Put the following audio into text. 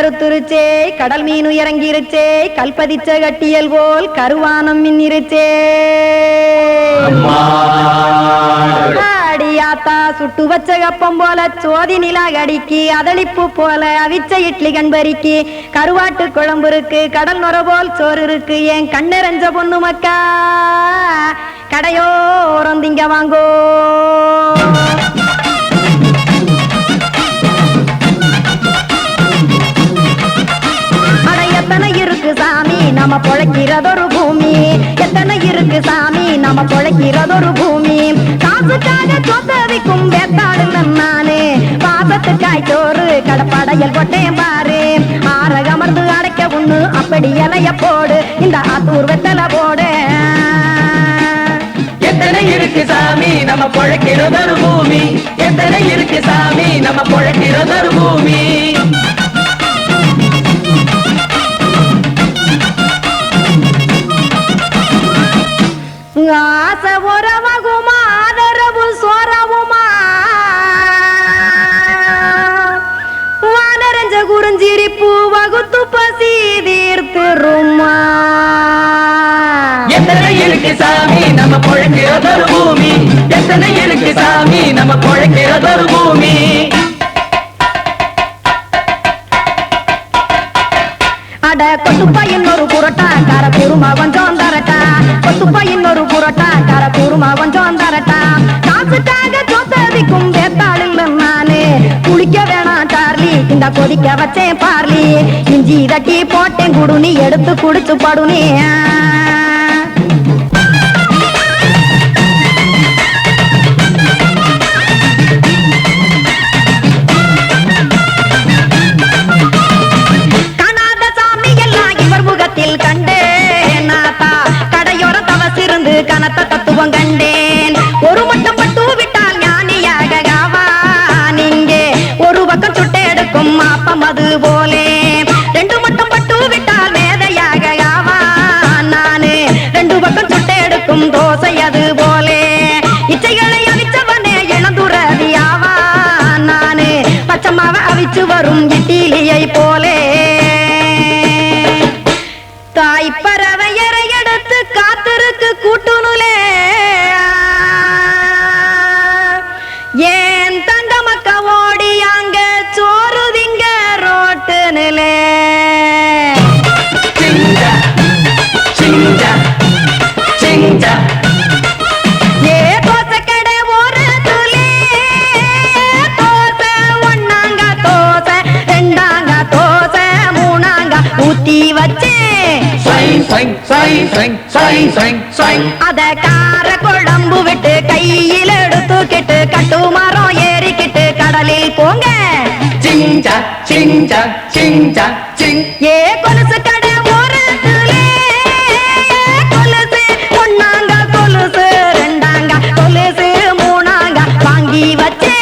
கருத்துருச்சே கடல் மீனு இறங்கிருச்சே கல்பதிச்ச கட்டியல் போல் கருவானம் மின்னிருச்சே அடியாத்தா சுட்டு வச்ச கப்பம் போல சோதி நிலா கடிக்கு அதளிப்பு போல அவிச்ச இட்லி கண்பறிக்கு கருவாட்டு குழம்பு இருக்கு கடல் நுர போல் சோறு இருக்கு என் கண்ணெரஞ்ச பொண்ணு மக்கா கடையோரம் திங்க வாங்கோ எத்தனை இருக்கு சாமி நம்ம பொழைக்கிறதொரு பூமி எத்தனை இருக்கு சாமி நம்ம பொழைக்கிறதொரு பூமி காசுக்காக சொத்தவிக்கும் வேத்தாடு நானு பாசத்துக்காய் சோறு கடப்படையல் கொட்டேன் பாரு ஆற அமர்ந்து அடைக்க ஒண்ணு அப்படி இலைய போடு இந்த ஆத்தூர் வெத்தலை போடு எத்தனை இருக்கு சாமி நம்ம பொழைக்கிறதொரு பூமி எத்தனை இருக்கு சாமி நம்ம பொழைக்கிறதொரு பூமி ஆசை உறவகுமா ஆதரவு சோறவுமா வானரஞ்ச குறிஞ்சிரிப்பு வகுத்து பசி தீர்த்துருமா எத்தனை இருக்கு சாமி நம்ம பொழைக்கிறதொரு பூமி எத்தனை இருக்கு சாமி நம்ம பொழைக்கிறதொரு பூமி அட கொத்துப்பா இன்னொரு புரோட்டா கார பெருமா கொஞ்சம் தரட்டா கொத்துப்பா இன்னொரு புரோட்டா கார பெருமா கொஞ்சம் தரட்டா காசுக்காக சொத்ததிக்கும் வேத்தாளில் நானு குளிக்க வேணாம் சார்லி இந்த கொதிக்க வச்சேன் பார்லி இஞ்சி தட்டி போட்டேன் குடுனி எடுத்து குடிச்சு படுனி கனத்த தத்துவம் கண்டேன் ஒரு மட்டும் பட்டு விட்டால் ஞானியாக நீங்கே ஒரு பக்கம் சுட்டு எடுக்கும் மாப்பம் அது போலே ரெண்டு மட்டும் பட்டு விட்டால் மேதையாக நானு ரெண்டு பக்கம் சுட்டு எடுக்கும் தோசை அது போலே இச்சைகளை அவிச்சவனே இளந்துறவி நானு பச்சமாவ அவிச்சு வரும் இட்டிலியை போலே தாய் பறவையரை எடுத்து காத்திருக்கு கூட்டுனுலே ஏன் தங்க மக்க ஓடி அங்க சோறுதிங்க ரோட்டு நிலே ஏ தோசை கடை ஒரு துளி தோசை ஒன்னாங்க தோசை ரெண்டாங்க தோசை மூணாங்க ஊத்தி வச்சே அத கார குழம்பு விட்டு கையில் எடுத்துக்கிட்டு கட்டு மரம் ஏறிக்கிட்டு கடலில் போங்க ஏ கொலுசு கடை ஓரத்துலே கொலுசு ஒன்னாங்க கொலுசு ரெண்டாங்க கொலுசு மூணாங்க வாங்கி வச்சே